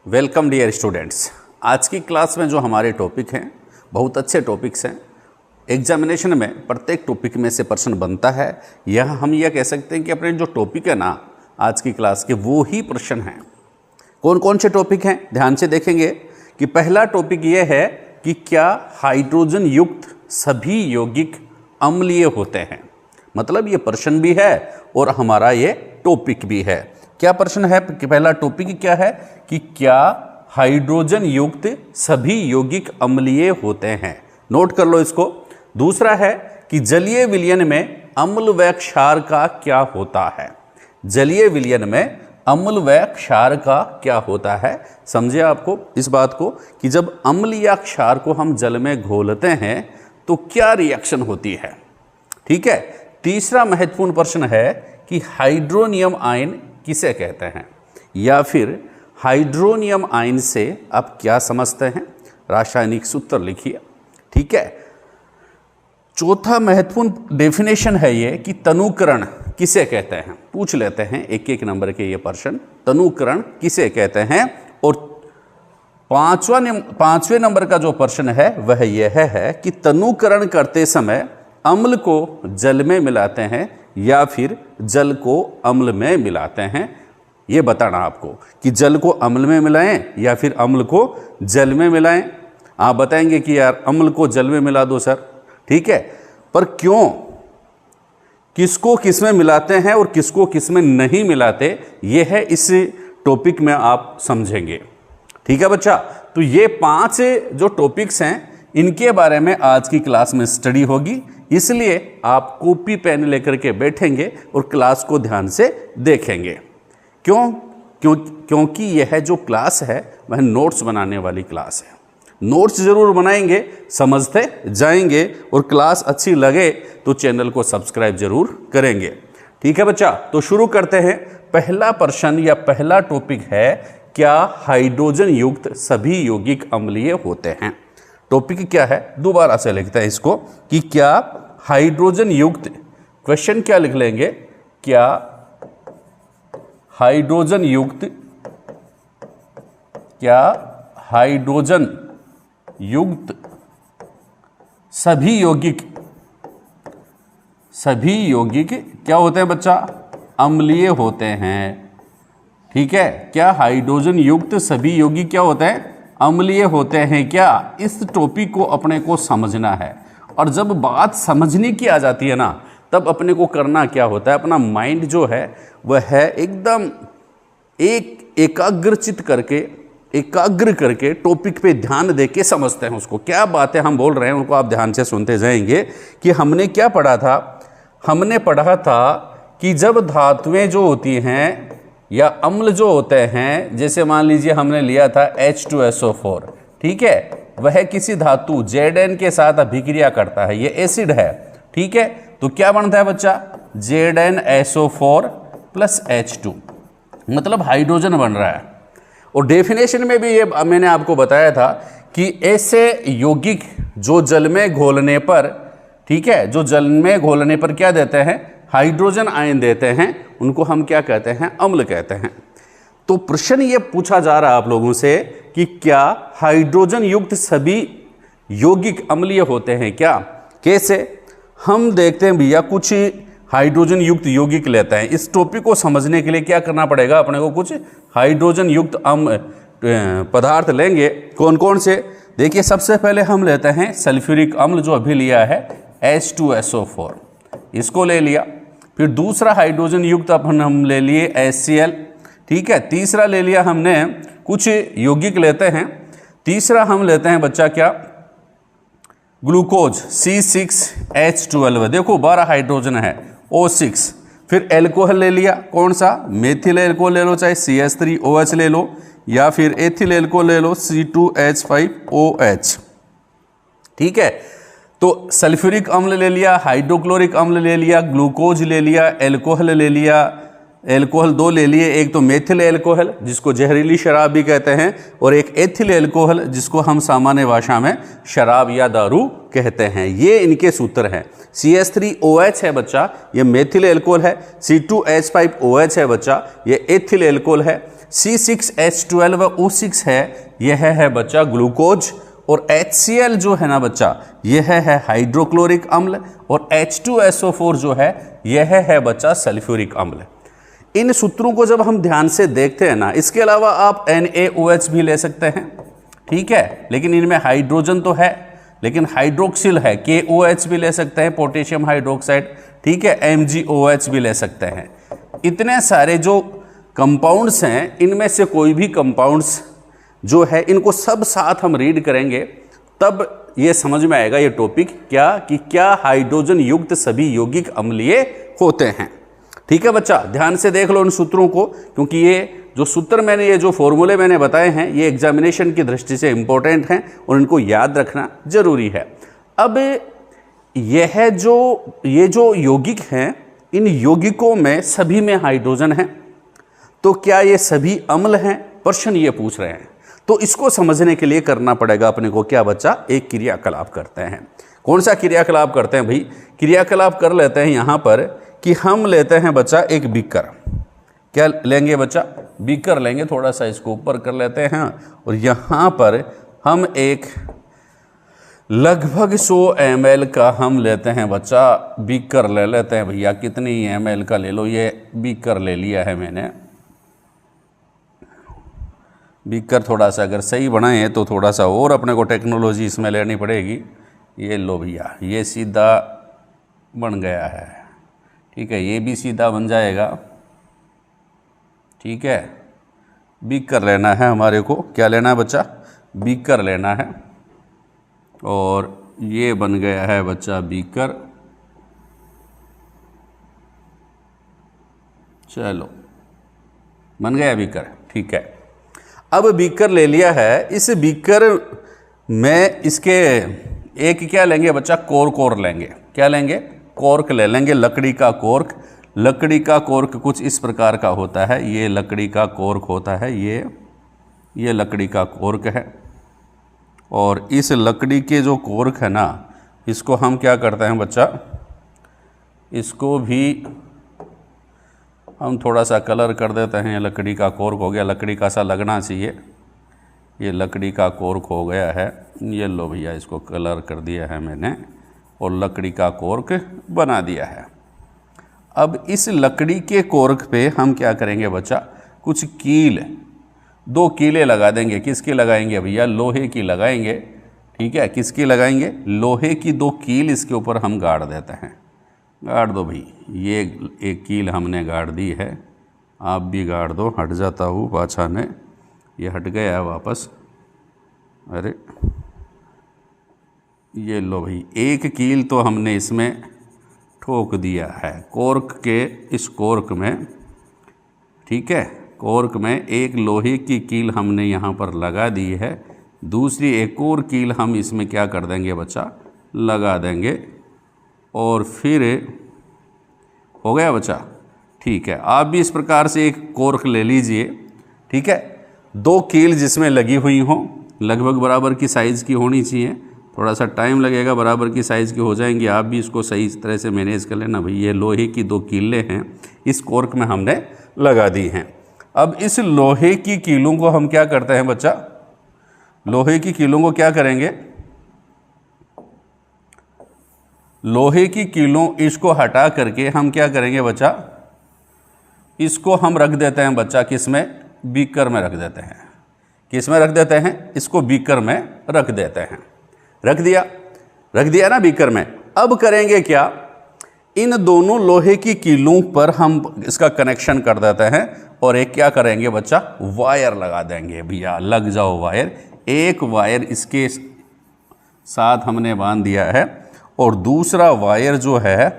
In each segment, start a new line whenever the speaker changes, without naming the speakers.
Welcome dear students. आज की class में जो हमारे टॉपिक हैं बहुत अच्छे टॉपिक्स हैं। एग्जामिनेशन में प्रत्येक टॉपिक में से प्रश्न बनता है। यह हम यह कह सकते हैं कि अपने जो टॉपिक है ना आज की क्लास के वो ही प्रश्न हैं। कौन कौन से टॉपिक हैं ध्यान से देखेंगे कि पहला टॉपिक ये है कि क्या हाइड्रोजन युक्त सभी यौगिक अम्लीय होते हैं। मतलब ये प्रश्न भी है और हमारा ये टॉपिक भी है। क्या प्रश्न है कि पहला टॉपिक क्या है कि क्या हाइड्रोजन युक्त सभी यौगिक अम्लीय होते हैं। नोट कर लो इसको। दूसरा है कि जलीय विलयन में अम्ल व क्षार का क्या होता है। जलीय विलयन में अम्ल व क्षार का क्या होता है। समझे आपको इस बात को कि जब अम्ल या क्षार को हम जल में घोलते हैं तो क्या रिएक्शन होती है। ठीक है। तीसरा महत्वपूर्ण प्रश्न है कि हाइड्रोनियम आयन किसे कहते हैं या फिर हाइड्रोनियम आयन से आप क्या समझते हैं। रासायनिक सूत्र लिखिए। ठीक है। चौथा महत्वपूर्ण डेफिनेशन है ये कि तनुकरण किसे कहते हैं। पूछ लेते हैं एक एक नंबर के ये प्रश्न। तनुकरण किसे कहते हैं। और पांचवें नंबर का जो प्रश्न है वह यह है कि तनुकरण करते समय अम्ल को जल में मिलाते हैं या फिर जल को अम्ल में मिलाते हैं। ये बताना आपको कि जल को अम्ल में मिलाएं या फिर अम्ल को जल में मिलाएं। आप बताएंगे कि यार अम्ल को जल में मिला दो सर। ठीक है। पर क्यों, किसको किस में मिलाते हैं और किसको किस में नहीं मिलाते, ये है इस टॉपिक में आप समझेंगे। ठीक है बच्चा। तो ये 5 जो टॉपिक्स हैं इनके बारे में आज की क्लास में स्टडी होगी। इसलिए आप कॉपी पेन लेकर के बैठेंगे और क्लास को ध्यान से देखेंगे। क्योंकि यह जो क्लास है वह नोट्स बनाने वाली क्लास है। नोट्स जरूर बनाएंगे, समझते जाएंगे और क्लास अच्छी लगे तो चैनल को सब्सक्राइब जरूर करेंगे। ठीक है बच्चा। तो शुरू करते हैं। पहला प्रश्न या पहला टॉपिक है क्या हाइड्रोजन युक्त सभी यौगिक अम्लीय होते हैं। टॉपिक क्या है दोबारा से लिखते हैं इसको कि क्या हाइड्रोजन युक्त, क्वेश्चन क्या लिख लेंगे, क्या हाइड्रोजन युक्त सभी यौगिक क्या होते हैं बच्चा, अम्लीय होते हैं। ठीक है। क्या हाइड्रोजन युक्त सभी यौगिक क्या होते हैं, अम्लीय होते हैं क्या। इस टॉपिक को अपने को समझना है। और जब बात समझने की आ जाती है ना तब अपने को करना क्या होता है, अपना माइंड जो है वह है एकदम एकाग्र करके टॉपिक पे ध्यान दे के समझते हैं उसको। क्या बातें हम बोल रहे हैं उनको आप ध्यान से सुनते जाएंगे कि हमने क्या पढ़ा था। हमने पढ़ा था कि जब धातुएं जो होती हैं या अम्ल जो होते हैं, जैसे मान लीजिए हमने लिया था H2SO4। ठीक है। वह किसी धातु Zn के साथ अभिक्रिया करता है, ये एसिड है। ठीक है। तो क्या बनता है बच्चा, ZnSO4 + H2, मतलब हाइड्रोजन बन रहा है। और डेफिनेशन में भी ये मैंने आपको बताया था कि ऐसे यौगिक जो जल में घोलने पर, ठीक है, जो जल में घोलने पर क्या देते हैं, हाइड्रोजन आयन देते हैं, उनको हम क्या कहते हैं, अम्ल कहते हैं। तो प्रश्न ये पूछा जा रहा है आप लोगों से कि क्या हाइड्रोजन युक्त सभी यौगिक अम्लीय होते हैं क्या। कैसे हम देखते हैं भैया, कुछ हाइड्रोजन युक्त यौगिक लेते हैं। इस टॉपिक को समझने के लिए क्या करना पड़ेगा, अपने को कुछ हाइड्रोजन युक्त पदार्थ लेंगे। कौन कौन से, देखिए सबसे पहले हम लेते हैं सल्फ्यूरिक अम्ल, जो अभी लिया है H2SO4, इसको ले लिया। फिर दूसरा हाइड्रोजन युक्त अपन हम ले लिए HCl। ठीक है। तीसरा ले लिया हमने, कुछ यौगिक लेते हैं। तीसरा हम लेते हैं बच्चा क्या, ग्लूकोज C6H12। देखो 12 हाइड्रोजन है, O6। फिर एल्कोहल ले लिया, कौन सा, मेथिल एल्कोहल ले लो, चाहे CH3OH ले लो या फिर एथिल एल्कोहल ले लो, C2H5OH। ठीक है। तो सल्फ्यूरिक अम्ल ले लिया, हाइड्रोक्लोरिक अम्ल ले लिया, ग्लूकोज ले लिया, एल्कोहल ले लिया, एल्कोहल 2 ले लिए। एक तो मेथिल एल्कोहल जिसको जहरीली शराब भी कहते हैं, और एक एथिल एल्कोहल जिसको हम सामान्य भाषा में शराब या दारू कहते हैं। ये इनके सूत्र हैं। CH3OH है बच्चा, ये मेथिल एल्कोहल है। C2H5OH है बच्चा, ये एथिल एल्कोहल है। C6H12 O6 है, यह है बच्चा ग्लूकोज, और HCl जो है ना बच्चा, यह है हाइड्रोक्लोरिक अम्ल, और H2SO4 जो है यह है बच्चा सल्फ्यूरिक अम्ल। इन सूत्रों को जब हम ध्यान से देखते हैं ना, इसके अलावा आप NaOH भी ले सकते हैं, ठीक है, लेकिन इनमें हाइड्रोजन तो है, लेकिन हाइड्रोक्सिल है, KOH भी ले सकते हैं, पोटेशियम हाइड्रोक्साइड, ठीक है, MgOH भी ले सकते हैं। इतने सारे जो कंपाउंड्स हैं, इनमें से कोई भी कंपाउंड्स जो है, इनको सब साथ हम रीड करेंगे, तब ये समझ में आएगा ये टॉपिक क्या, कि क्या हाइड्रोजन युक्त सभी यौगिक अम्लीय होते हैं। ठीक है बच्चा, ध्यान से देख लो इन सूत्रों को, क्योंकि ये जो सूत्र मैंने, ये जो फॉर्मूले मैंने बताए हैं, ये एग्जामिनेशन की दृष्टि से इंपॉर्टेंट हैं और इनको याद रखना जरूरी है। अब ये जो यौगिक हैं, इन यौगिकों में सभी में हाइड्रोजन है, तो क्या ये सभी अम्ल हैं, प्रश्न ये पूछ रहे हैं। तो इसको समझने के लिए करना पड़ेगा अपने को क्या बच्चा, एक क्रियाकलाप करते हैं। कौन सा क्रियाकलाप करते हैं भाई? क्रियाकलाप कर लेते हैं यहाँ पर कि हम लेते हैं बच्चा एक बीकर। क्या लेंगे बच्चा? बीकर लेंगे, थोड़ा सा इसको ऊपर कर लेते हैं, और यहाँ पर हम एक लगभग 100 ml का हम लेते हैं बच्चा बीकर ले लेते हैं। भैया कितनी ml का ले लो, ये बीकर ले लिया है मैंने। बीकर थोड़ा सा अगर सही बनाए तो थोड़ा सा और अपने को टेक्नोलॉजी इसमें लेनी पड़ेगी। ये लो भैया, ये सीधा बन गया है, ठीक है, ये भी सीधा बन जाएगा, ठीक है। बीकर लेना है हमारे को, क्या लेना है बच्चा? बीकर लेना है, और ये बन गया है बच्चा बीकर। चलो बन गया बीकर, ठीक है। अब बीकर ले लिया है, इस बीकर में इसके एक क्या लेंगे बच्चा? कोर लेंगे। क्या लेंगे? कॉर्क ले लेंगे, लकड़ी का कॉर्क। लकड़ी का कॉर्क कुछ इस प्रकार का होता है, ये लकड़ी का कॉर्क होता है, ये लकड़ी का कॉर्क है। और इस लकड़ी के जो कॉर्क है ना, इसको हम क्या करते हैं बच्चा, इसको भी हम थोड़ा सा कलर कर देते हैं। लकड़ी का कॉर्क हो गया, लकड़ी का सा लगना चाहिए, ये लकड़ी का कॉर्क हो गया है। ये लो भैया, इसको कलर कर दिया है मैंने, और लकड़ी का कॉर्क बना दिया है। अब इस लकड़ी के कॉर्क पे हम क्या करेंगे बच्चा? कुछ कील, 2 कीलें लगा देंगे। किसकी लगाएंगे भैया? लोहे की लगाएंगे, ठीक है। किसकी लगाएंगे? लोहे की 2 कील इसके ऊपर हम गाड़ देते हैं। गाड़ दो भाई, ये एक कील हमने गाड़ दी है, आप भी गाड़ दो। हट जाता हूँ पाछा ने, ये हट गया है वापस। अरे ये लो भाई, एक कील तो हमने इसमें ठोक दिया है कॉर्क के, इस कॉर्क में, ठीक है। कॉर्क में एक लोहे की कील हमने यहाँ पर लगा दी है, दूसरी एक और कील हम इसमें क्या कर देंगे बच्चा? लगा देंगे, और फिर हो गया बच्चा, ठीक है। आप भी इस प्रकार से एक कॉर्क ले लीजिए, ठीक है। 2 कील जिसमें लगी हुई हों, लगभग बराबर की साइज़ की होनी चाहिए, थोड़ा सा टाइम लगेगा, बराबर की साइज़ की हो जाएंगी। आप भी इसको सही तरह से मैनेज कर लेना भाई। ये लोहे की 2 कीलें हैं, इस कॉर्क में हमने लगा दी हैं। अब इस लोहे की कीलों को हम क्या करते हैं बच्चा? लोहे की कीलों को क्या करेंगे? लोहे की कीलों, इसको हटा करके हम क्या करेंगे बच्चा? इसको हम रख देते हैं बच्चा, किसमें? बीकर में रख देते हैं। किस में रख देते हैं? इसको बीकर में रख देते हैं। रख दिया ना बीकर में। अब करेंगे क्या? इन दोनों लोहे की कीलों पर हम इसका कनेक्शन कर देते हैं, और एक क्या करेंगे बच्चा? वायर लगा देंगे। भैया लग जाओ वायर। एक वायर इसके साथ हमने बांध दिया है, और दूसरा वायर जो है,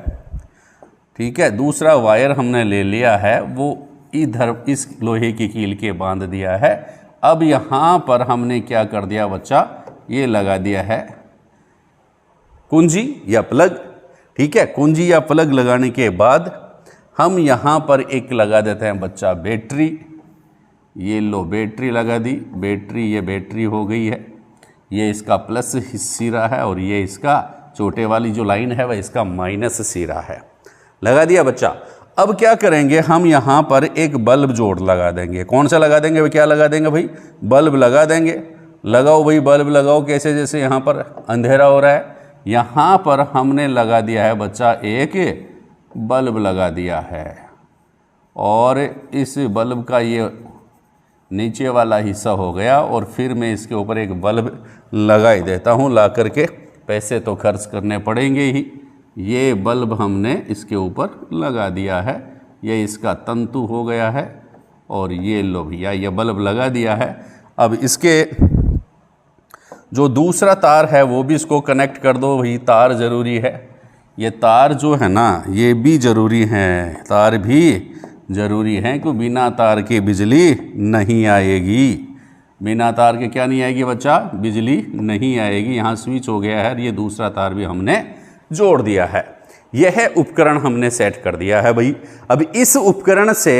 ठीक है, दूसरा वायर हमने ले लिया है, वो इधर इस लोहे की कील के बांध दिया है। अब यहाँ पर हमने क्या कर दिया बच्चा? ये लगा दिया है कुंजी या प्लग, ठीक है। कुंजी या प्लग लगाने के बाद हम यहाँ पर एक लगा देते हैं बच्चा बैटरी। ये लो बैटरी लगा दी, बैटरी, ये बैटरी हो गई है। ये इसका प्लस सिरा है, और ये इसका छोटे वाली जो लाइन है वह इसका माइनस सिरा है। लगा दिया बच्चा। अब क्या करेंगे, हम यहाँ पर एक बल्ब जोड़ लगा देंगे। कौन सा लगा देंगे, क्या लगा देंगे भाई, बल्ब लगा देंगे। लगाओ भाई बल्ब लगाओ, कैसे, जैसे यहाँ पर अंधेरा हो रहा है, यहाँ पर हमने लगा दिया है बच्चा एक बल्ब लगा दिया है, और इस बल्ब का ये नीचे वाला हिस्सा हो गया, और फिर मैं इसके ऊपर एक बल्ब लगा ही देता हूँ ला करके, पैसे तो खर्च करने पड़ेंगे ही। ये बल्ब हमने इसके ऊपर लगा दिया है, ये इसका तंतु हो गया है, और ये लो भैया ये बल्ब लगा दिया है। अब इसके जो दूसरा तार है वो भी इसको कनेक्ट कर दो भाई, तार ज़रूरी है, ये तार जो है ना ये भी ज़रूरी है, तार भी ज़रूरी है, क्योंकि बिना तार के बिजली नहीं आएगी। बिना तार के क्या नहीं आएगी बच्चा, बिजली नहीं आएगी। यहाँ स्विच हो गया है, ये दूसरा तार भी हमने जोड़ दिया है। यह उपकरण हमने सेट कर दिया है भाई। अब इस उपकरण से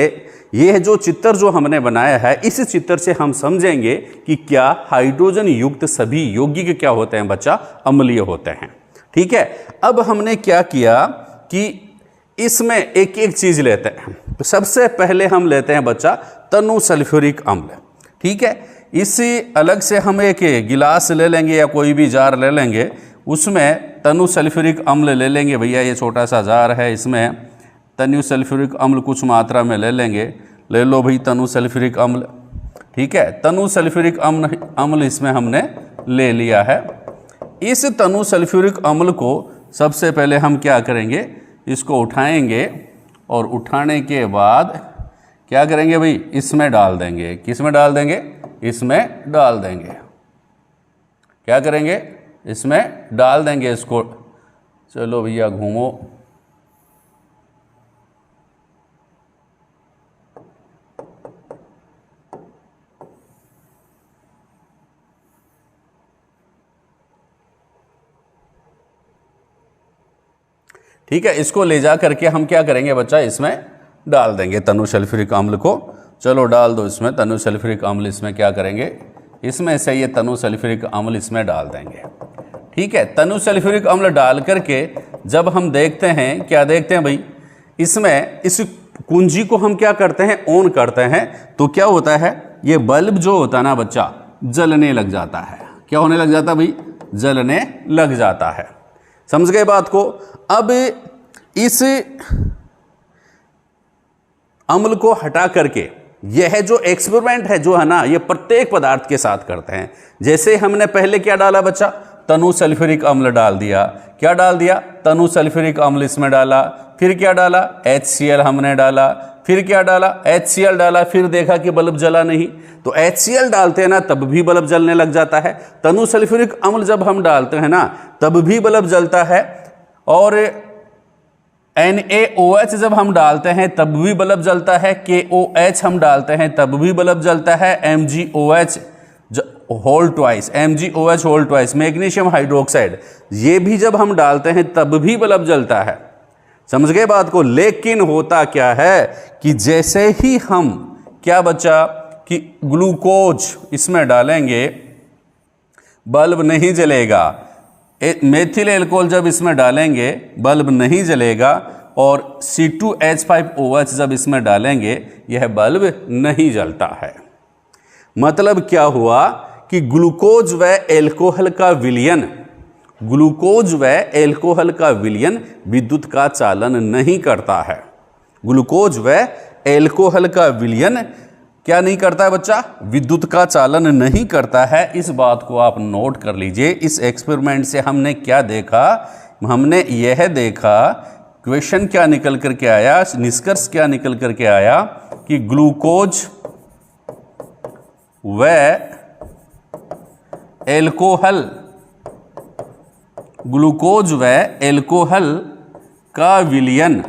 यह जो चित्र जो हमने बनाया है, इस चित्र से हम समझेंगे कि क्या हाइड्रोजन युक्त सभी यौगिक क्या होते हैं बच्चा, अम्लीय होते हैं। ठीक है, अब हमने क्या किया कि इसमें एक एक चीज लेते हैं। तो सबसे पहले हम लेते हैं बच्चा तनु सल्फ्यूरिक अम्ल। ठीक है, इसी अलग से हम एक गिलास ले लेंगे या कोई भी जार ले लेंगे, उसमें तनु सल्फ्यूरिक अम्ल ले लेंगे भैया। ये छोटा सा जार है, इसमें तनु सल्फ्यूरिक अम्ल कुछ मात्रा में ले लेंगे। ले लो भाई तनु सल्फ्यूरिक अम्ल। ठीक है, तनु सल्फ्यूरिक अम्ल इसमें हमने ले लिया है। इस तनु सल्फ्यूरिक अम्ल को सबसे पहले हम क्या करेंगे, इसको उठाएंगे, और उठाने के बाद क्या करेंगे भाई, इसमें डाल देंगे। किस में डाल देंगे, इसमें डाल देंगे। क्या करेंगे, इसमें डाल देंगे इसको। चलो भैया घूमो। ठीक है, इसको ले जा करके हम क्या करेंगे बच्चा, इसमें डाल देंगे तनु सल्फ्यूरिक अम्ल को। चलो डाल दो इसमें तनु सल्फ्यूरिक अम्ल। इसमें क्या करेंगे, इसमें से ये तनु सल्फ्यूरिक अम्ल इसमें डाल देंगे। ठीक है, तनु सल्फ्यूरिक अम्ल डाल करके जब हम देखते हैं, क्या देखते हैं भाई, इसमें इस कुंजी को हम क्या करते हैं, ऑन करते हैं, तो क्या होता है, ये बल्ब जो होता है ना बच्चा, जलने लग जाता है। क्या होने लग जाता है भाई, जलने लग जाता है। समझ गए बात को। अब इस अम्ल को हटा करके यह जो एक्सपेरिमेंट है जो है ना, ये प्रत्येक पदार्थ के साथ करते हैं। जैसे हमने पहले क्या डाला बच्चा, तनु सल्फ्यूरिक अम्ल डाल दिया। क्या डाल दिया, तनु सल्फ्यूरिक अम्ल इसमें डाला। फिर क्या डाला, HCl हमने डाला। फिर क्या डाला, HCl डाला। फिर देखा कि बल्ब जला नहीं, तो HCl डालते हैं ना तब भी बल्ब जलने लग जाता है। तनु सल्फ्यूरिक अम्ल जब हम डालते हैं ना तब भी बल्ब जलता है। और NaOH जब हम डालते हैं तब भी बल्ब जलता है। KOH हम डालते हैं तब भी बल्ब जलता है। MgOH whole twice, MgOH whole twice, magnesium hydroxide, ये भी जब हम डालते हैं तब भी बल्ब जलता है। समझ गए बात को। लेकिन होता क्या है कि जैसे ही हम क्या बच्चा कि ग्लूकोज इसमें डालेंगे, बल्ब नहीं जलेगा। मेथिल एल्कोहल जब इसमें डालेंगे बल्ब नहीं जलेगा। और C2H5OH जब इसमें डालेंगे यह बल्ब नहीं जलता है। मतलब क्या हुआ कि ग्लूकोज व एल्कोहल का विलयन, ग्लूकोज व एल्कोहल का विलयन विद्युत का चालन नहीं करता है। ग्लूकोज व एल्कोहल का विलयन क्या नहीं करता है बच्चा, विद्युत का चालन नहीं करता है। इस बात को आप नोट कर लीजिए। इस एक्सपेरिमेंट से हमने क्या देखा, हमने यह देखा, क्वेश्चन क्या निकल करके आया, निष्कर्ष क्या निकल करके आया कि ग्लूकोज व एल्कोहल, ग्लूकोज व एल्कोहल का विलयन,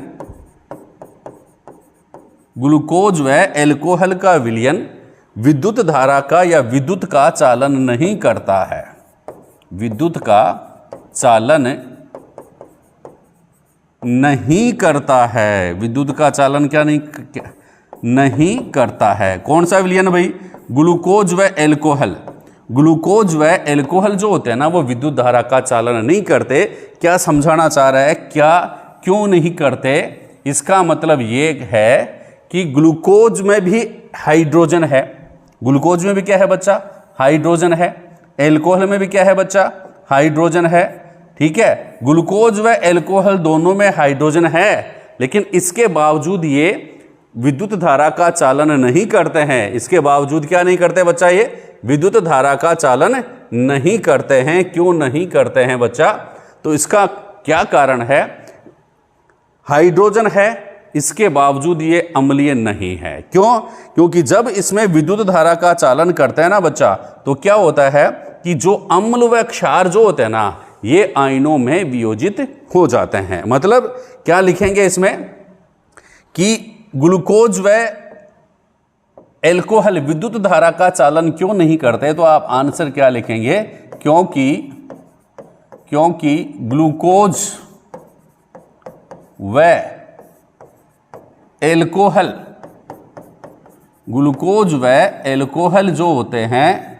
ग्लूकोज व एल्कोहल का विलयन विद्युत धारा का या विद्युत का चालन नहीं करता है। विद्युत का चालन नहीं करता है। विद्युत का चालन क्या नहीं करता है। कौन सा विलयन भाई, ग्लूकोज व एल्कोहल। ग्लूकोज व एल्कोहल जो होते हैं ना वो विद्युत धारा का चालन नहीं करते। क्या समझाना चाह रहा है, क्या क्यों नहीं करते, इसका मतलब ये है कि ग्लूकोज में भी हाइड्रोजन है। ग्लूकोज में भी क्या है बच्चा? हाइड्रोजन है। एल्कोहल में भी क्या है बच्चा? हाइड्रोजन है। ठीक है, ग्लूकोज व एल्कोहल दोनों में हाइड्रोजन है, लेकिन इसके बावजूद ये विद्युत धारा का चालन नहीं करते हैं। इसके बावजूद क्या नहीं करते बच्चा? ये विद्युत धारा का चालन नहीं करते हैं। क्यों नहीं करते हैं बच्चा? तो इसका क्या कारण है? हाइड्रोजन है, इसके बावजूद ये अम्लीय नहीं है। क्यों? क्योंकि जब इसमें विद्युत धारा का चालन करते हैं ना बच्चा, तो क्या होता है कि जो अम्ल व क्षार जो होते हैं ना, ये आयनों में वियोजित हो जाते हैं। मतलब क्या लिखेंगे इसमें कि ग्लूकोज व एल्कोहल विद्युत धारा का चालन क्यों नहीं करते? तो आप आंसर क्या लिखेंगे? क्योंकि ग्लूकोज व एल्कोहल जो होते हैं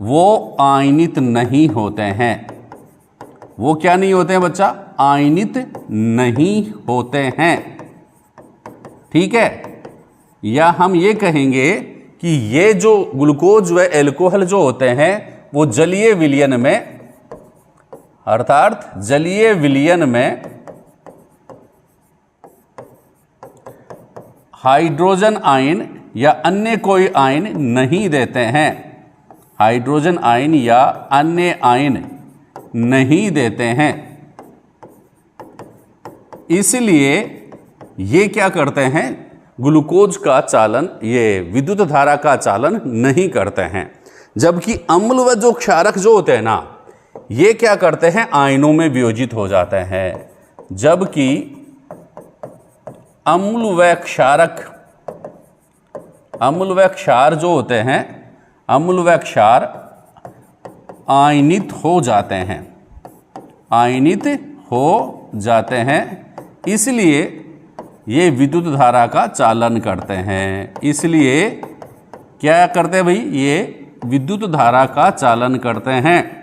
वो आयनित नहीं होते हैं। वो क्या नहीं होते हैं बच्चा? आयनित नहीं होते हैं। ठीक है, या हम ये कहेंगे कि ये जो ग्लूकोज व एल्कोहल जो होते हैं वो जलीय विलयन में, अर्थात जलीय विलयन में हाइड्रोजन आयन या अन्य कोई आयन नहीं देते हैं। हाइड्रोजन आयन या अन्य आयन नहीं देते हैं। इसलिए ये क्या करते हैं? ग्लूकोज का चालन, ये विद्युत धारा का चालन नहीं करते हैं। जबकि अम्ल व जो क्षारक जो होते हैं ना, ये क्या करते हैं? आयनों में वियोजित हो जाते हैं। जबकि अम्ल व क्षार जो होते हैं, अम्ल व क्षार आयनित हो जाते हैं। आयनित हो जाते हैं, इसलिए ये विद्युत धारा का चालन करते हैं। इसलिए क्या करते हैं भाई? ये विद्युत धारा का चालन करते हैं।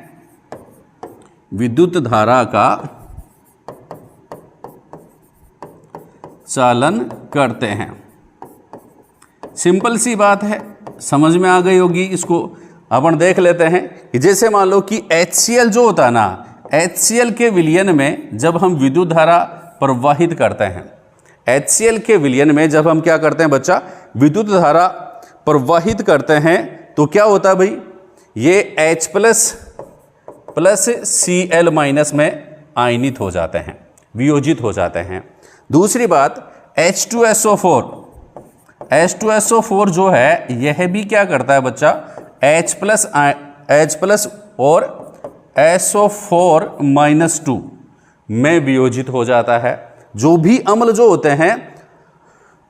विद्युत धारा का चालन करते हैं। सिंपल सी बात है, समझ में आ गई होगी। इसको अपन देख लेते हैं कि जैसे मान लो कि HCl जो होता है ना, HCl के विलयन में जब हम विद्युत धारा प्रवाहित करते हैं, HCl के विलयन में जब हम क्या करते हैं बच्चा? विद्युत धारा प्रवाहित करते हैं, तो क्या होता है भाई? ये H प्लस Cl माइनस में आयनित हो जाते हैं, वियोजित हो जाते हैं। दूसरी बात, H2SO4 जो है, यह भी क्या करता है बच्चा? H प्लस और SO4-2 में वियोजित हो जाता है। जो भी अम्ल जो होते हैं,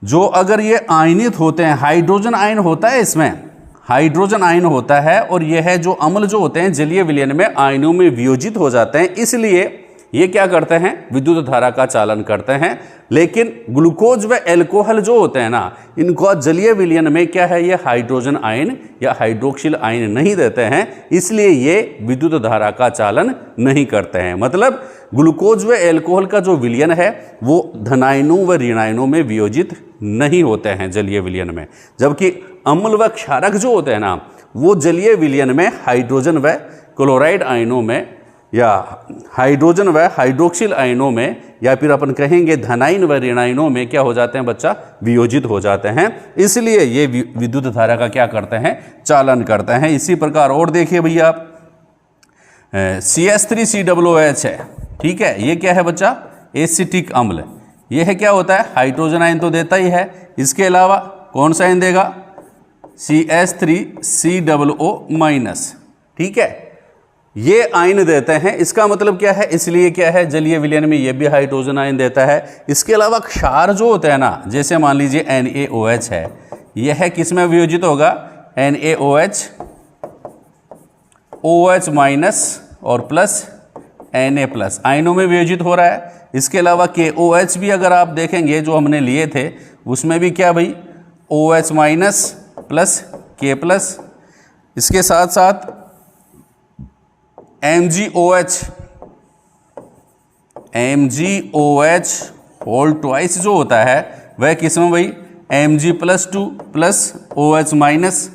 जो अगर ये आयनित होते हैं, हाइड्रोजन आयन होता है, इसमें हाइड्रोजन आयन होता है, और यह जो अम्ल जो होते हैं जलीय विलयन में आयनों में वियोजित हो जाते हैं। इसलिए ये क्या करते हैं? विद्युत धारा का चालन करते हैं। लेकिन ग्लूकोज व एल्कोहल जो होते हैं ना, इनको जलीय विलयन में क्या है? ये हाइड्रोजन आयन या हाइड्रोक्सिल आयन नहीं देते हैं, इसलिए ये विद्युत धारा का चालन नहीं करते हैं। मतलब ग्लूकोज व एल्कोहल का जो विलयन है वो धनायनों व ऋणायनों में वियोजित नहीं होते हैं जलीय विलयन में। जबकि अम्ल व क्षारक जो होते हैं ना, वो जलीय विलयन में हाइड्रोजन व क्लोराइड आयनों में, या हाइड्रोजन व हाइड्रोक्सिल आयनों में, या फिर अपन कहेंगे धनायन व ऋणायनों में क्या हो जाते हैं बच्चा? वियोजित हो जाते हैं। इसलिए ये विद्युत धारा का क्या करते हैं? चालन करते हैं। इसी प्रकार और देखिए भैया, आप CH3COOH है। ठीक है, ये क्या है बच्चा? एसिटिक अम्ल। ये है क्या होता है? हाइड्रोजन आयन तो देता ही है, इसके अलावा कौन सा आयन देगा? CH3COO-। ठीक है, ये आयन देते हैं। इसका मतलब क्या है? इसलिए क्या है? जलीय विलयन में ये भी हाइड्रोजन आयन देता है। इसके अलावा क्षार जो होते हैं ना, जैसे मान लीजिए NaOH है, यह किस में वियोजित होगा? NaOH, OH माइनस और प्लस Na+ आयनों में वियोजित हो रहा है। इसके अलावा KOH भी अगर आप देखेंगे जो हमने लिए थे, उसमें भी क्या भाई? OH minus plus K+। इसके साथ साथ MgOH होल ट्वाइस जो होता है वह किसमें भाई Mg+2 प्लस OH-।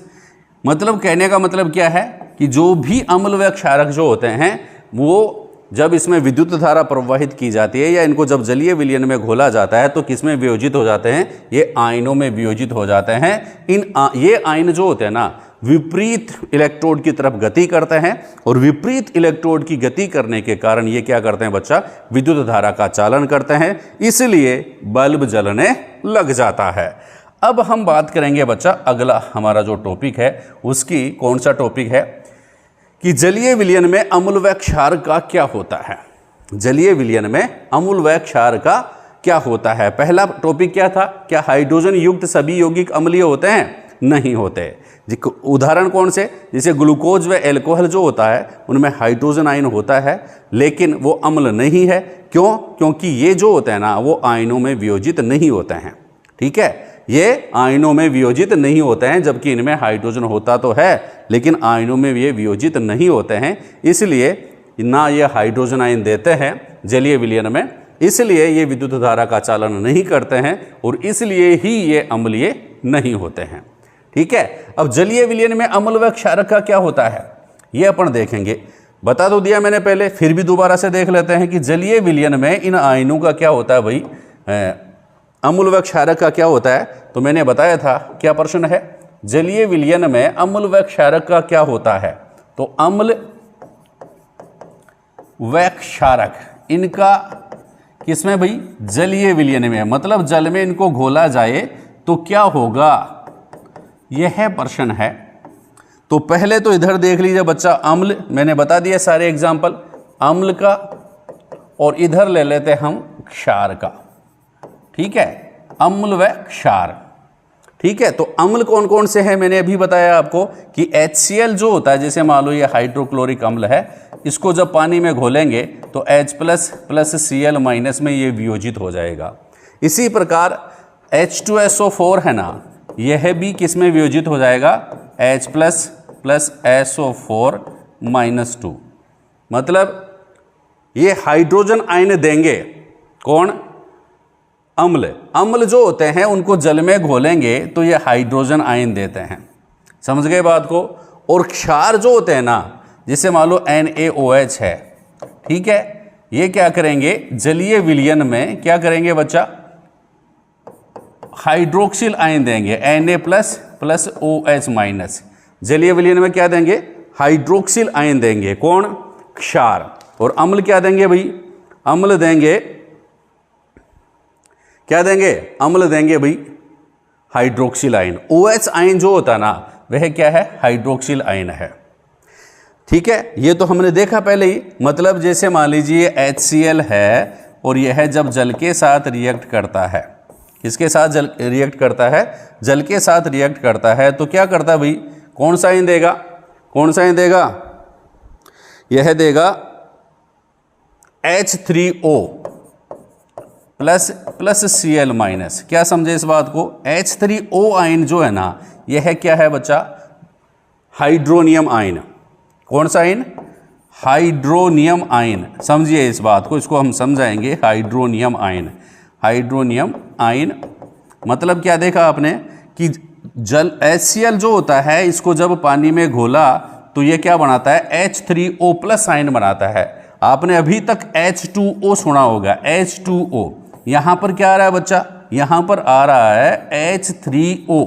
मतलब कहने का मतलब क्या है कि जो भी अम्ल व क्षारक जो होते हैं वो जब इसमें विद्युत धारा प्रवाहित की जाती है या इनको जब जलीय विलयन में घोला जाता है तो किसमें वियोजित हो जाते हैं, ये आयनों में वियोजित हो जाते हैं। ये आयन जो होते हैं ना विपरीत इलेक्ट्रोड की तरफ गति करते हैं और विपरीत इलेक्ट्रोड की गति करने के कारण ये क्या करते हैं बच्चा, विद्युत धारा का चालन करते हैं, इसलिए बल्ब जलने लग जाता है। अब हम बात करेंगे बच्चा अगला हमारा जो टॉपिक है उसकी, कौन सा टॉपिक है कि जलीय विलयन में अम्ल व क्षार का क्या होता है। जलीय विलयन में अम्ल व क्षार का क्या होता है। पहला टॉपिक क्या था, क्या हाइड्रोजन युक्त सभी यौगिक अम्लीय होते हैं, नहीं होते। उदाहरण कौन से, जैसे ग्लूकोज व एल्कोहल जो होता है उनमें हाइड्रोजन आयन होता है लेकिन वो अम्ल नहीं है। क्यों, क्योंकि ये जो होते हैं ना वो आयनों में वियोजित नहीं होते हैं। ठीक है, ये आयनों में वियोजित नहीं होते हैं, जबकि इनमें हाइड्रोजन होता तो है लेकिन आयनों में ये वियोजित नहीं होते हैं, इसलिए ना ये हाइड्रोजन आयन देते हैं जलीय विलयन में, इसलिए ये विद्युत धारा का चालन नहीं करते हैं और इसलिए ही ये अम्लीय नहीं होते हैं। ठीक है, अब जलीय विलयन में अम्ल व क्षारक का क्या होता है ये अपन देखेंगे। बता तो दिया मैंने पहले, फिर भी दोबारा से देख लेते हैं कि जलीय विलयन में इन आयनों का क्या होता है भाई, अम्ल व क्षारक का क्या होता है। तो मैंने बताया था, क्या प्रश्न है, जलीय विलयन में अम्ल व क्षारक का क्या होता है। तो अम्ल व क्षारक इनका किसमें भाई, जलीय विलयन में, मतलब जल में इनको घोला जाए तो क्या होगा, यह प्रश्न है। तो पहले तो इधर देख लीजिए बच्चा, अम्ल मैंने बता दिया सारे एग्जाम्पल अम्ल का, और इधर ले लेते हम क्षार का। ठीक है, अम्ल व क्षार। ठीक है, तो अम्ल कौन कौन से हैं मैंने अभी बताया आपको कि HCl जो होता है, जैसे मान लो ये हाइड्रोक्लोरिक अम्ल है, इसको जब पानी में घोलेंगे तो H प्लस Cl माइनस में ये वियोजित हो जाएगा। इसी प्रकार H2SO4 है ना, यह भी किस में वियोजित हो जाएगा, H प्लस SO4 -2। मतलब ये हाइड्रोजन आयन देंगे, कौन, अम्ल जो होते हैं उनको जल में घोलेंगे तो ये हाइड्रोजन आयन देते हैं। समझ गए बात को। और क्षार जो होते हैं ना, जिसे मान लो NaOH है, ठीक है, ये क्या करेंगे, जलीय विलयन में क्या करेंगे बच्चा, हाइड्रोक्सिल आयन देंगे, Na प्लस OH-। जलीय विलयन में क्या देंगे, हाइड्रोक्सिल आयन देंगे, कौन, क्षार। और अम्ल क्या देंगे भाई, अम्ल देंगे, क्या देंगे, अम्ल देंगे भाई हाइड्रोक्सिल आयन। OH आयन जो होता है ना वह क्या है, हाइड्रोक्सिल आयन है। ठीक है, ये तो हमने देखा पहले ही। मतलब जैसे मान लीजिए HCl है और यह जब जल के साथ रिएक्ट करता है, किसके साथ जल रिएक्ट करता है, जल के साथ रिएक्ट करता है, तो क्या करता है भाई, कौन सा आयन देगा, कौन सा आयन देगा, यह देगा H3O प्लस Cl माइनस। क्या समझे इस बात को, H3O आयन जो है ना यह क्या है बच्चा, हाइड्रोनियम आयन। कौन सा आयन, हाइड्रोनियम आयन। समझिए इस बात को, इसको हम समझाएंगे, हाइड्रोनियम आयन। हाइड्रोनियम आयन मतलब क्या देखा आपने कि जल HCl जो होता है इसको जब पानी में घोला तो ये क्या बनाता है, H3O प्लस आयन बनाता है। आपने अभी तक H2O सुना होगा, H2O। यहां पर क्या आ रहा है बच्चा, यहां पर आ रहा है H3O।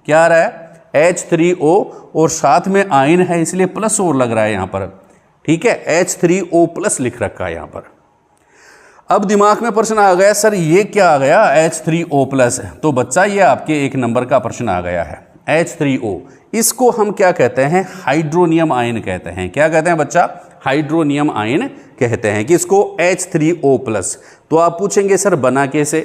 क्या आ रहा है, H3O, और साथ में आयन है इसलिए प्लस और लग रहा है यहां पर। ठीक है, H3O प्लस लिख रखा है यहां पर। अब दिमाग में प्रश्न आ गया, सर ये क्या आ गया, H3O प्लस। तो बच्चा ये आपके 1 नंबर का प्रश्न आ गया है, H3O। इसको हम क्या कहते हैं, हाइड्रोनियम आयन कहते हैं। क्या कहते हैं बच्चा, हाइड्रोनियम आयन कहते हैं कि इसको H3O प्लस। तो आप पूछेंगे सर बना कैसे,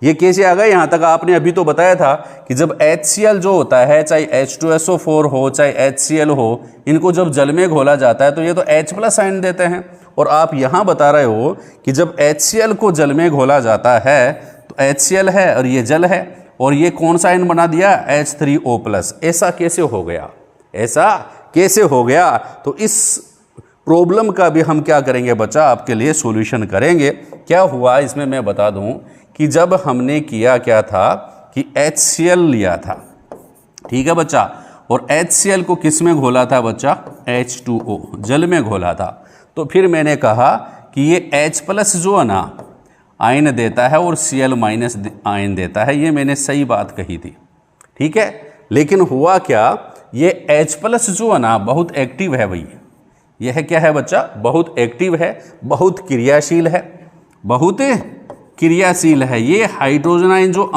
ये कैसे आ गया। यहां तक आपने अभी तो बताया था कि जब HCl जो होता है, चाहे H2SO4 हो चाहे HCl हो, इनको जब जल में घोला जाता है तो ये तो H प्लस आयन देते हैं। और आप यहां बता रहे हो कि जब HCl को जल में घोला जाता है तो HCl है और ये जल है, और ये कौन सा आयन बना दिया, H3O प्लस। ऐसा कैसे हो गया, ऐसा कैसे हो गया। तो इस प्रॉब्लम का भी हम क्या करेंगे बच्चा, आपके लिए सॉल्यूशन करेंगे। क्या हुआ इसमें मैं बता दूं कि जब हमने किया क्या था कि HCl लिया था, ठीक है बच्चा, और HCl को किस में घोला था बच्चा, H2O, जल में घोला था। तो फिर मैंने कहा कि ये H+ जो है ना आयन देता है और Cl- आयन देता है, ये मैंने सही बात कही थी, ठीक है। लेकिन हुआ क्या, ये H+ जो है ना बहुत एक्टिव है भाई, यह क्या है बच्चा, बहुत एक्टिव है, बहुत क्रियाशील है, बहुत क्रियाशील है। ये हाइड्रोजन आयन जो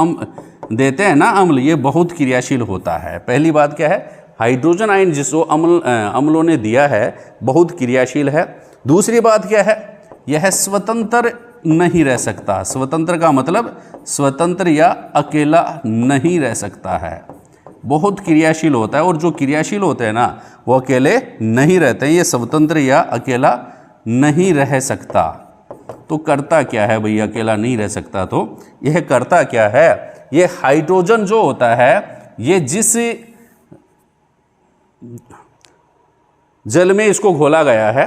देते हैं ना अम्ल, ये बहुत क्रियाशील होता है। पहली बात क्या है, हाइड्रोजन आयन जिसको अम्लों ने दिया है बहुत क्रियाशील है। दूसरी बात क्या है, यह स्वतंत्र नहीं रह सकता। स्वतंत्र का मतलब स्वतंत्र या अकेला नहीं रह सकता है, बहुत क्रियाशील होता है। और जो क्रियाशील होते हैं ना वो अकेले नहीं रहते हैं, ये स्वतंत्र या अकेला नहीं रह सकता। तो करता क्या है भाई, अकेला नहीं रह सकता तो यह करता क्या है, ये हाइड्रोजन जो होता है ये जिस जल में इसको घोला गया है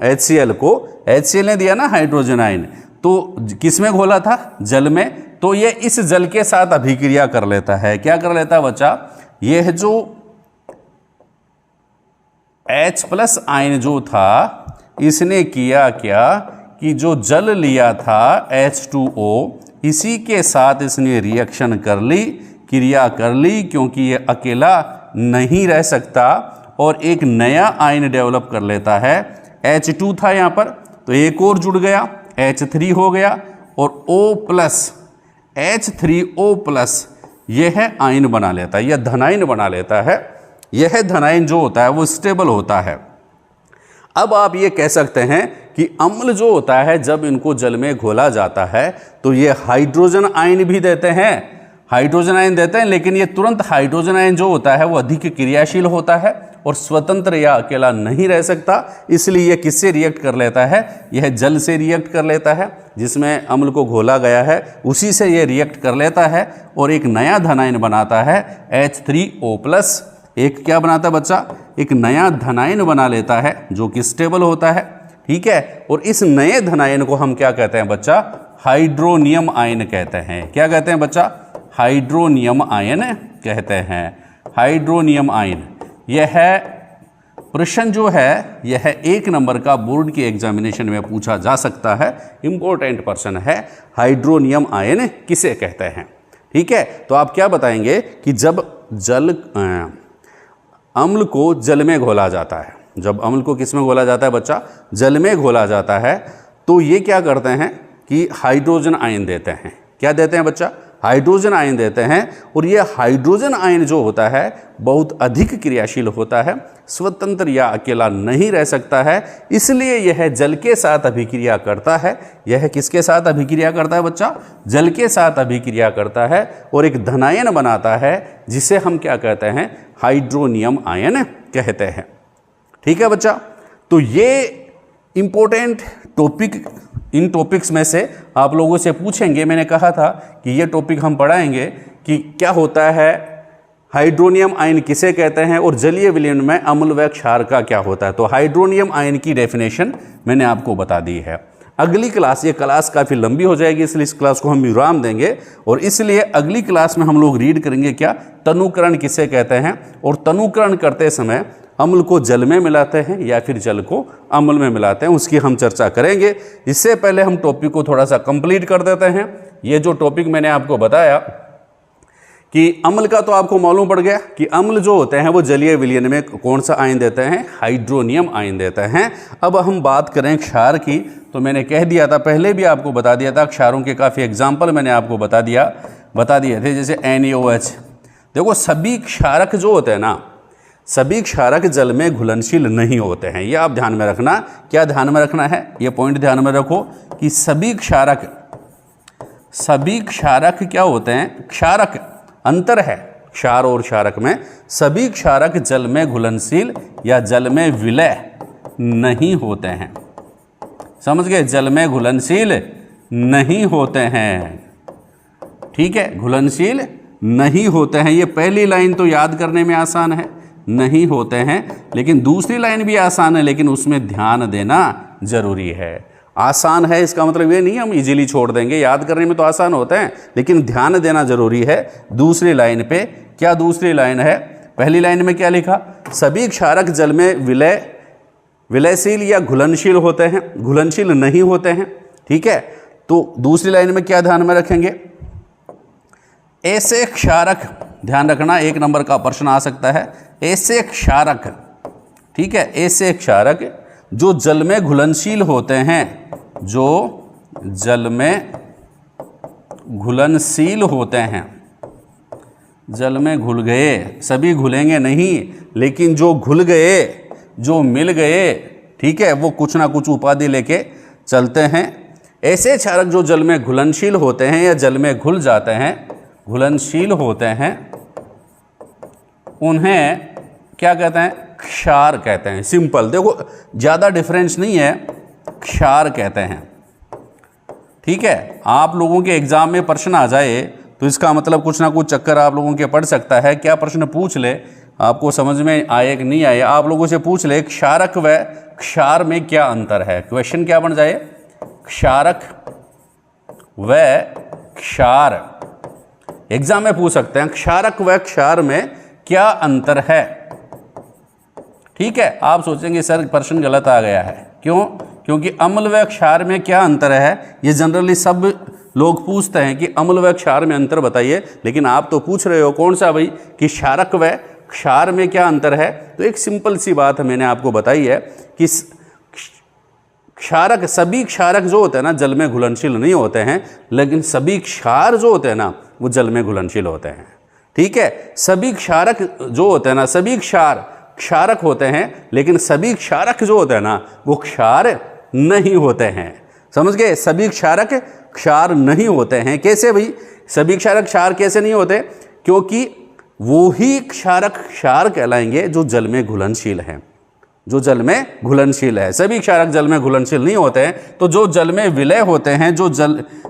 HCl को, HCl ने दिया ना हाइड्रोजन आयन, तो किस में घोला था, जल में। तो ये इस जल के साथ अभिक्रिया कर लेता है। क्या कर लेता है बच्चा, यह जो H+ आयन जो था इसने किया क्या कि जो जल लिया था H2O, इसी के साथ इसने रिएक्शन कर ली, क्रिया कर ली, क्योंकि ये अकेला नहीं रह सकता और एक नया आयन डेवलप कर लेता है। H2 था यहाँ पर, तो एक और जुड़ गया, H3 हो गया, और O+, H3O+, यह आयन बना लेता है, यह धनायन बना लेता है। यह धनायन जो होता है वो स्टेबल होता है। अब आप ये कह सकते हैं कि अम्ल जो होता है जब इनको जल में घोला जाता है तो ये हाइड्रोजन आयन भी देते हैं, हाइड्रोजन आयन देते हैं, लेकिन ये तुरंत हाइड्रोजन आयन जो होता है वो अधिक क्रियाशील होता है और स्वतंत्र या अकेला नहीं रह सकता। इसलिए ये किससे रिएक्ट कर लेता है, यह जल से रिएक्ट कर लेता है जिसमें अम्ल को घोला गया है, उसी से ये रिएक्ट कर लेता है और एक नया धनायन बनाता है H3O+। एक क्या बनाता है बच्चा, एक नया धनायन बना लेता है जो कि स्टेबल होता है, ठीक है। और इस नए धनायन को हम क्या कहते हैं बच्चा, हाइड्रोनियम आयन कहते हैं। क्या कहते हैं बच्चा, हाइड्रोनियम आयन कहते हैं। हाइड्रोनियम आयन, यह प्रश्न जो है यह 1 नंबर का बोर्ड की एग्जामिनेशन में पूछा जा सकता है, इंपॉर्टेंट प्रश्न है, हाइड्रोनियम आयन किसे कहते हैं, ठीक है। तो आप क्या बताएंगे कि जब अम्ल को जल में घोला जाता है, जब अम्ल को किस में घोला जाता है बच्चा, जल में घोला जाता है, तो ये क्या करते हैं कि हाइड्रोजन आयन देते हैं। क्या देते हैं बच्चा, हाइड्रोजन आयन देते हैं। और ये हाइड्रोजन आयन जो होता है बहुत अधिक क्रियाशील होता है, स्वतंत्र या अकेला नहीं रह सकता है, इसलिए यह जल के साथ अभिक्रिया करता है। यह किसके साथ अभिक्रिया करता है बच्चा, जल के साथ अभिक्रिया करता है और एक धनायन बनाता है जिसे हम क्या कहते हैं, हाइड्रोनियम आयन कहते हैं, ठीक है बच्चा। तो ये इंपॉर्टेंट टॉपिक, इन टॉपिक्स में से आप लोगों से पूछेंगे। मैंने कहा था कि ये टॉपिक हम पढ़ाएंगे कि क्या होता है, हाइड्रोनियम आयन किसे कहते हैं और जलीय विलयन में अम्ल व क्षार का क्या होता है। तो हाइड्रोनियम आयन की डेफिनेशन मैंने आपको बता दी है। अगली क्लास, ये क्लास काफ़ी लंबी हो जाएगी इसलिए इस क्लास को हम विराम देंगे और इसलिए अगली क्लास में हम लोग रीड करेंगे क्या, तनुकरण किसे कहते हैं और तनुकरण करते समय अम्ल को जल में मिलाते हैं या फिर जल को अम्ल में मिलाते हैं, उसकी हम चर्चा करेंगे। इससे पहले हम टॉपिक को थोड़ा सा कंप्लीट कर देते हैं। ये जो टॉपिक मैंने आपको बताया कि अम्ल का, तो आपको मालूम पड़ गया कि अम्ल जो होते हैं वो जलीय विलयन में कौन सा आयन देते हैं, हाइड्रोनियम आयन देते हैं। अब हम बात करें क्षार की, तो मैंने कह दिया था, पहले भी आपको बता दिया था, क्षारों के काफ़ी एग्जाम्पल मैंने आपको बता दिए थे, जैसे NaOH। देखो सभी क्षारक जो होते हैं ना, सभी क्षारक जल में घुलनशील नहीं होते हैं, ये आप ध्यान में रखना। क्या ध्यान में रखना है, ये पॉइंट ध्यान में रखो कि सभी क्षारक क्या होते हैं, क्षारक अंतर है क्षार और क्षारक में, सभी क्षारक जल में घुलनशील या जल में विलय नहीं होते हैं। समझ गए, जल में घुलनशील नहीं होते हैं, ठीक है, घुलनशील नहीं होते हैं। ये पहली लाइन तो याद करने में आसान है, नहीं होते हैं। लेकिन दूसरी लाइन भी आसान है, लेकिन उसमें ध्यान देना जरूरी है। आसान है इसका मतलब ये नहीं हम इजीली छोड़ देंगे, याद करने में तो आसान होते हैं, लेकिन ध्यान देना जरूरी है दूसरी लाइन पे। क्या दूसरी लाइन है? पहली लाइन में क्या लिखा? सभी क्षारक जल में विलयशील या घुलनशील होते हैं, घुलनशील नहीं होते हैं। ठीक है, तो दूसरी लाइन में क्या ध्यान में रखेंगे? ऐसे क्षारक, ध्यान रखना 1 नंबर का प्रश्न आ सकता है। ऐसे क्षारक, ठीक है, ऐसे क्षारक जो जल में घुलनशील होते हैं, जो जल में घुलनशील होते हैं, जल में घुल गए, सभी घुलेंगे नहीं, लेकिन जो घुल गए, जो मिल गए, ठीक है, वो कुछ ना कुछ उपाधि लेके चलते हैं। ऐसे क्षारक जो जल में घुलनशील होते हैं या जल में घुल जाते हैं, घुलनशील होते हैं, उन्हें क्या कहते हैं? क्षार कहते हैं। सिंपल, देखो ज़्यादा डिफरेंस नहीं है, क्षार कहते हैं। ठीक है, आप लोगों के एग्जाम में प्रश्न आ जाए तो इसका मतलब कुछ ना कुछ चक्कर आप लोगों के पड़ सकता है। क्या प्रश्न पूछ ले, आपको समझ में आए कि नहीं आए, आप लोगों से पूछ ले क्षारक व क्षार में क्या अंतर है। क्वेश्चन क्या बन जाए? क्षारक व क्षार, एग्जाम में पूछ सकते हैं क्षारक व क्षार में क्या अंतर है। ठीक है, आप सोचेंगे सर प्रश्न गलत आ गया है, क्यों? क्योंकि अम्ल व क्षार में क्या अंतर है, ये जनरली सब लोग पूछते हैं कि अम्ल व क्षार में अंतर बताइए, लेकिन आप तो पूछ रहे हो कौन सा भाई, कि क्षारक व क्षार में क्या अंतर है। तो एक सिंपल सी बात मैंने आपको बताई है कि क्षारक, सभी क्षारक जो होते हैं ना जल में घुलनशील नहीं होते हैं, लेकिन सभी क्षार जो होते हैं ना वो जल में घुलनशील होते हैं। ठीक है, सभी क्षारक जो होते हैं ना, सभी क्षार क्षारक होते हैं, लेकिन सभी क्षारक जो होते हैं ना वो क्षार नहीं होते हैं। समझ गए? सभी क्षारक क्षार नहीं होते हैं। कैसे भाई सभी क्षारक क्षार कैसे नहीं होते? क्योंकि वो ही क्षारक क्षार कहलाएंगे जो जल में घुलनशील हैं, जो जल में घुलनशील है। सभी क्षारक जल में घुलनशील नहीं होते हैं। तो जो जल में विलय होते हैं, जो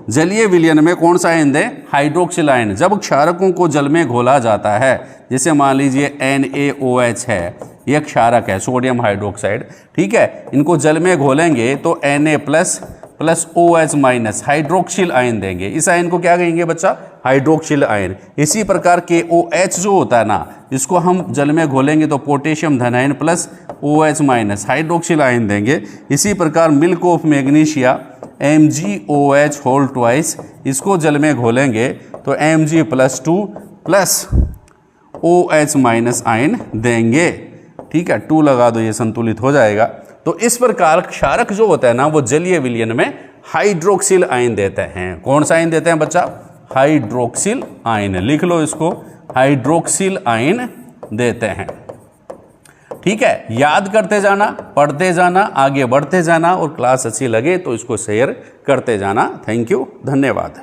जलीय विलयन में कौन सा आयन दें? Hydroxyl ion. जब क्षारकों को जल में घोला जाता है, जैसे मान लीजिए NaOH है, यह क्षारक है, सोडियम हाइड्रोक्साइड। ठीक है, इनको जल में घोलेंगे तो Na+ OH- हाइड्रोक्सिल आयन देंगे। इस आयन को क्या कहेंगे बच्चा? Hydroxyl ion. इसी प्रकार KOH जो होता है ना, इसको हम जल में घोलेंगे तो पोटेशियम धन आयन + OH- हाइड्रोक्सिल आयन देंगे। इसी प्रकार मिल्क ऑफ मैग्नीशिया MgOH2, इसको जल में घोलेंगे तो Mg+2 + OH- आयन देंगे। ठीक है, 2 लगा दो, ये संतुलित हो जाएगा। तो इस प्रकार क्षारक जो होता है ना वो जलीय विलयन में हाइड्रोक्सिल आयन देते हैं। कौन सा आयन देते हैं बच्चा? Hydroxyl ion. लिख लो इसको, हाइड्रोक्सिल आयन देते हैं। ठीक है, याद करते जाना, पढ़ते जाना, आगे बढ़ते जाना, और क्लास अच्छी लगे तो इसको शेयर करते जाना। थैंक यू, धन्यवाद।